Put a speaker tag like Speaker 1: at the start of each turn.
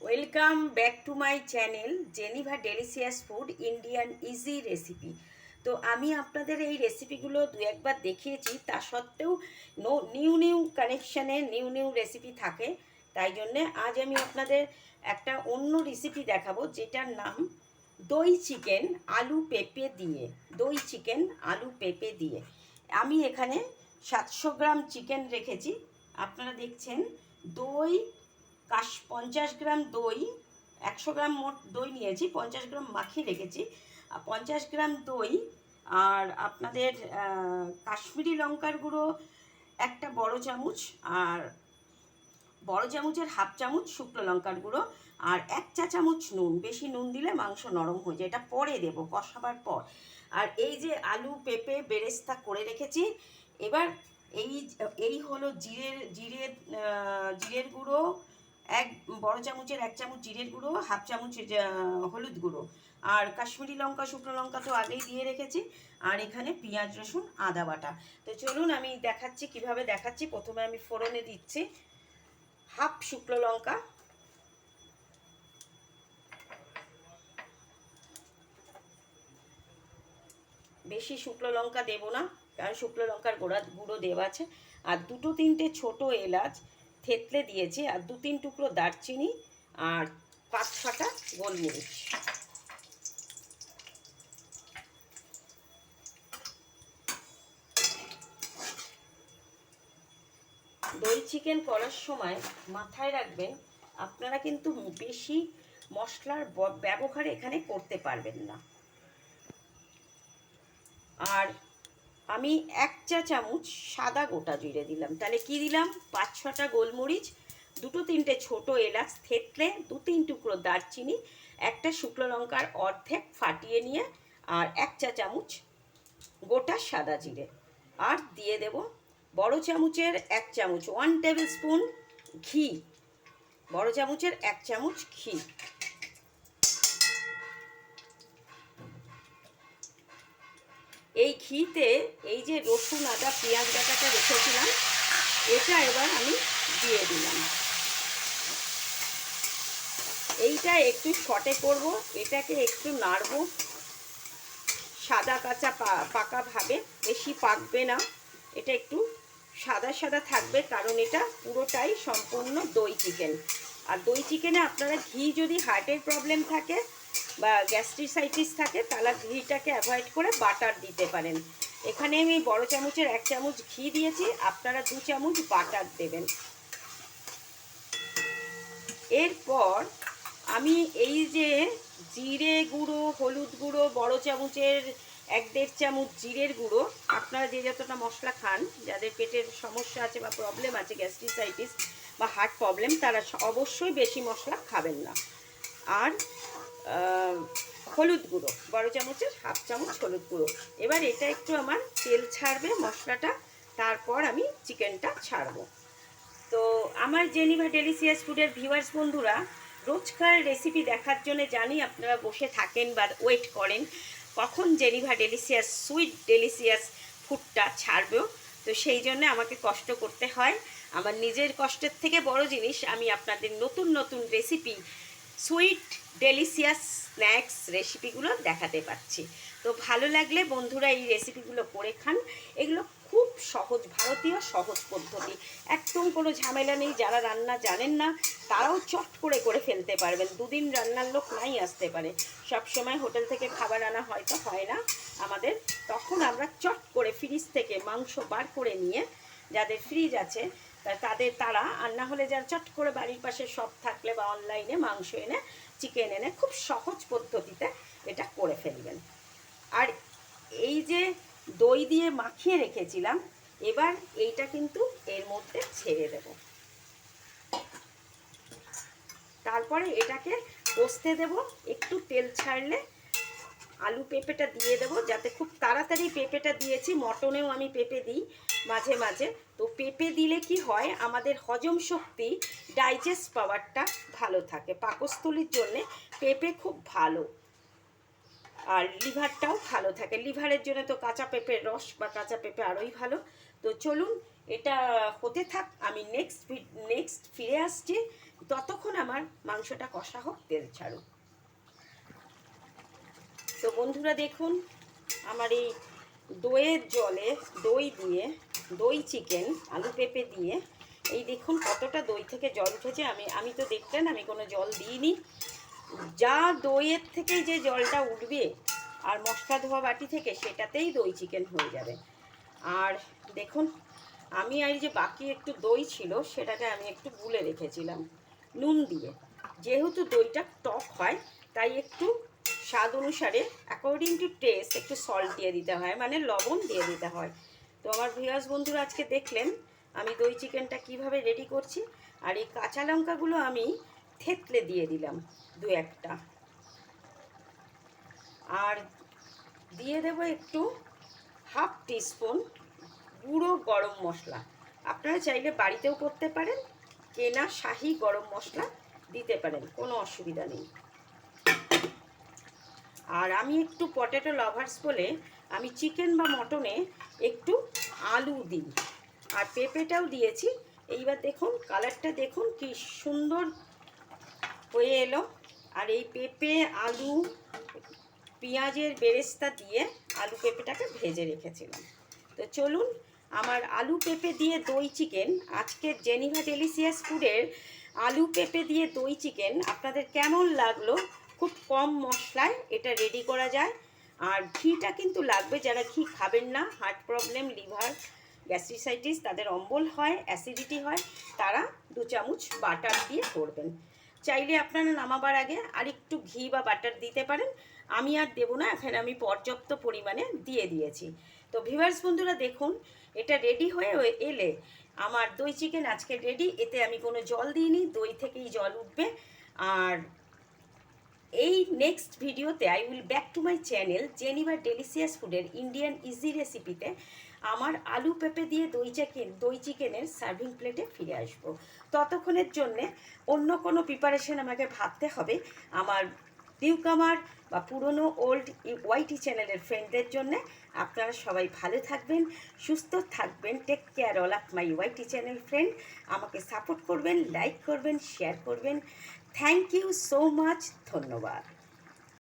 Speaker 1: Welcome back to my channel Geneva delicious food Indian easy recipe. তো আমি আপনাদের এই রেসিপিগুলো দু একবার দেখিয়েছি, তা সত্ত্বেও নিউ নিউ কানেকশানে নিউ নিউ রেসিপি থাকে। তাই জন্যে আজ আমি আপনাদের একটা অন্য রেসিপি দেখাবো, যেটার নাম দই চিকেন আলু পেঁপে দিয়ে। দই চিকেন আলু পেঁপে দিয়ে আমি এখানে 700 গ্রাম চিকেন রেখেছি। আপনারা দেখছেন দই 50 গ্রাম দই, 100 গ্রাম মোট দই নিয়েছি, 50 গ্রাম মাখিয়ে রেখেছি। 50 গ্রাম দই আর আপনাদের কাশ্মীরি লঙ্কার গুঁড়ো একটা বড় চামচ, আর বড় চামচের হাফ চামচ শুকনো লঙ্কার গুঁড়ো, আর 1 চা চামচ নুন। বেশি নুন দিলে মাংস নরম হয়ে যায়, এটা পরে দেবো কষাবার পর। আর এই যে আলু পেঁপে বেরেস্তা করে রেখেছি। এবার এই এই হলো জিরের গুঁড়ো, এক বড় চামচের 1 চামচ জিরের গুঁড়ো, হাফ চামচ হলুদ গুঁড়ো, আর কাশ্মীরি লঙ্কা শুকনো লঙ্কা তো আগেই দিয়ে রেখেছি, আর এখানে পেঁয়াজ রসুন আদা বাটা। তো চলুন আমি দেখাচ্ছি কিভাবে দেখাচ্ছি। প্রথমে আমি ফোড়নে দিচ্ছি হাফ শুকনো লঙ্কা, বেশি শুকনো লঙ্কা দেবো না, কারণ শুকনো লঙ্কার গুঁড়ো দেওয়া আছে। আর 2-3টে ছোটো এলাচ থেতলে দিয়েছি, আর 2-3 টুকরো দারচিনি, আর 5-6টা গোলমরিচ। দই চিকেন করার সময় মাথায় রাখবেন, আপনারা কিন্তু বেশি মশলার ব্যবহার এখানে করতে পারবেন না। আর আমি 1 চা চামচ সাদা গোটা জিরে দিলাম। তাহলে কি দিলাম? 5-6টা গোলমরিচ, 2-3টে ছোটো এলাচ থেতলে, 2-3 টুকরো দারচিনি, একটা শুকনো লঙ্কার অর্ধেক ফাটিয়ে নিয়ে, আর 1 চা চামচ গোটা সাদা জিরে। আর দিয়ে দেব বড় চামচের 1 চামচ 1 টেবিল স্পুন ঘি, বড় চামচের 1 চামচ ঘি। এই ঘিতে এই যে রসুন আদা পেঁয়াজ বাটাটা রেখেছিলাম, এটা এবার আমি দিয়ে দিলাম। এইটা একটু সটে করব, এটাকে একটু নাড়ব সাদা কাঁচা পাকা ভাবে, বেশি পাকবে না, এটা একটু সাদা সাদা থাকবে, কারণ এটা পুরোটাই সম্পূর্ণ দই চিকেন। আর দই চিকেনে আপনারা ঘি, যদি হার্টের প্রবলেম থাকে বা গ্যাস্ট্রিসাইটিস থাকে, তাহলে ঘিটাকে অ্যাভয়েড করে বাটার দিতে পারেন। এখানে আমি বড় চামচের 1 চামচ ঘি দিয়েছি, আপনারা 2 চামচ বাটার দেবেন। এরপর আমি এই যে জিরে গুঁড়ো, হলুদ গুঁড়ো, বড় চামচের 1-1.5 চামচ জিরের গুঁড়ো, আপনারা যে যতটা মশলা খান, যাদের পেটের সমস্যা আছে বা প্রবলেম আছে, গ্যাস্ট্রিসাইটিস বা হার্ট প্রবলেম, তারা অবশ্যই বেশি মশলা খাবেন না। আর হলুদ গুঁড়ো, বড় চামচের হাফ চামচ হলুদ গুঁড়ো। এবার এটা একটু আমার তেল ছাড়বে মশলাটা, তারপর আমি চিকেনটা ছাড়বো। তো আমার জেনিভা ডেলিশিয়াস ফুডের ভিউয়ার্স বন্ধুরা, রোজকার রেসিপি দেখার জন্য জানি আপনারা বসে থাকেন বা ওয়েট করেন কখন জেনিভা ডেলিশিয়াস সুইট ডেলিশিয়াস ফুডটা ছাড়বেও। তো সেই জন্য আমাকে কষ্ট করতে হয়। আমার নিজের কষ্টের থেকে বড় জিনিস, আমি আপনাদের নতুন নতুন রেসিপি, সুইট ডেলিশিয়াস স্ন্যাক্স রেসিপিগুলো দেখাতে পারছি। তো ভালো লাগলে বন্ধুরা এই রেসিপিগুলো করে খান। এগুলো খুব সহজ, ভারতীয় সহজ পদ্ধতি, একদম কোনো ঝামেলা নেই। যারা রান্না জানেন না তারাও চট করে ফেলতে পারবেন। 2 দিন রান্নার লোক নাই আসতে পারে, সব সময় হোটেল থেকে খাবার আনা হয়তো হয় না আমাদের, তখন আমরা চট করে ফ্রিজ থেকে মাংস বার করে নিয়ে, যাদের ফ্রিজ আছে তারা, আর না হলে যারা চট করে বাড়ির পাশে সব থাকলে বা অনলাইনে মাংস এনে চিকেন এনে খুব সহজ পদ্ধতিতে এটা করে ফেলবেন। আর এই যে দই দিয়ে মাখিয়ে রেখেছিলাম, এবার এইটা কিন্তু এর মধ্যে ছেড়ে দেব। তারপরে এটাকে কষতে দেব, একটু তেল ছাড়লে আলু পেঁপেটা দিয়ে দেবো, যাতে খুব তাড়াতাড়ি পেঁপেটা দিয়েছি, মটনেও আমি পেঁপে দিই মাঝে মাঝে। তো পেঁপে দিলে কি হয়, আমাদের হজম শক্তি, ডাইজেস্ট পাওয়ারটা ভালো থাকে, পাকস্থলীর জন্যে পেঁপে খুব ভালো। আর লিভারটাও ভালো থাকে, লিভারের জন্য তো কাঁচা পেঁপের রস বা কাঁচা পেঁপে আরোই ভালো। তো চলুন এটা হতে থাক, আমি নেক্সট ফিরে আসছি। ততক্ষণ আমার মাংসটা কষা হোক, তেল ছাড়ুক। তো বন্ধুরা দেখুন, আমার এই দইয়ের জলে দই দিয়ে, দই চিকেন আলু পেঁপে দিয়ে, এই দেখুন কতটা দই থেকে জল উঠেছে। আমি তো দেখলেন আমি কোনো জল দিইনি। যা দইয়ের থেকে যে জলটা উঠবে আর মশলা ধোয়া বাটি থেকে, সেটাতেই দই চিকেন হয়ে যাবে। আর দেখুন, আমি এই যে বাকি একটু দই ছিল, সেটাকে আমি একটু গুলে রেখেছিলাম নুন দিয়ে। যেহেতু দইটা টক হয়, তাই একটু স্বাদ অনুসারে অ্যাকর্ডিং টু টেস্ট একটু সল্ট দিয়ে দিতে হয়, মানে লবণ দিয়ে দিতে হয়। তো আমার ভিউয়ার্স বন্ধুরা আজকে দেখলেন আমি দই চিকেনটা কিভাবে রেডি করছি। আর এই কাঁচা লঙ্কাগুলো আমি থেতলে দিয়ে দিলাম দু একটা। আর দিয়ে দেব একটু হাফ টিস্পুন গুঁড়ো গরম মশলা। আপনারা চাইলে বাড়িতেও করতে পারেন, কেনা শাহি গরম মশলা দিতে পারেন, কোনো অসুবিধা নেই। আর আমি একটু পটেটো লাভার্স বলে আমি চিকেন বা মটনে একটু আলু দিই, আর পেঁপেটাও দিয়েছি। এইবার দেখুন কালারটা দেখুন কি সুন্দর হয়ে এলো। আর এই পেঁপে আলু পেঁয়াজের বেরেস্তা দিয়ে আলু পেঁপেটাকে ভেজে রেখেছিলাম। তো চলুন, আমার আলু পেঁপে দিয়ে দই চিকেন, আজকের জেনিভা ডেলিসিয়াস ফুডের আলু পেঁপে দিয়ে দই চিকেন আপনাদের কেমন লাগলো? খুব কম মশলায় এটা রেডি করা যায়। আর ঘিটা কিন্তু লাগবে, যারা ঘি খাবেন না, হার্ট প্রবলেম, লিভার গ্যাস্ট্রিসাইটিস, তাদের অম্বল হয়, অ্যাসিডিটি হয়, তারা 2 চামচ বাটার দিয়ে করবেন। চাইলে আপনারা নামাবার আগে আর একটু ঘি বা বাটার দিতে পারেন। আমি আর দেবো না, এখানে আমি পর্যাপ্ত পরিমাণে দিয়ে দিয়েছি। তো ভিউয়ার্স বন্ধুরা দেখুন, এটা রেডি হয়ে এলে আমার দই চিকেন আজকে রেডি। এতে আমি কোনো জল দিইনি, দই থেকেই জল উঠবে। আর এই নেক্সট ভিডিওতে I will back to my channel Geneva delicious ফুডের ইন্ডিয়ান ইজি রেসিপিতে আমার আলু পেঁপে দিয়ে দই চিকেনের সার্ভিং প্লেটে ফিরে আসব। ততক্ষণের জন্যে অন্য কোনো প্রিপারেশন আমাকে ভাবতে হবে আমার নিউকামার বা পুরনো ওল্ড ওয়াইটি চ্যানেলের ফ্রেন্ডদের জন্যে। আপনারা সবাই ভালো থাকবেন, সুস্থ থাকবেন। Take care all of my YT channel friend. আমাকে সাপোর্ট করবেন, লাইক করবেন, শেয়ার করবেন। থ্যাংক ইউ সো মাচ, ধন্যবাদ।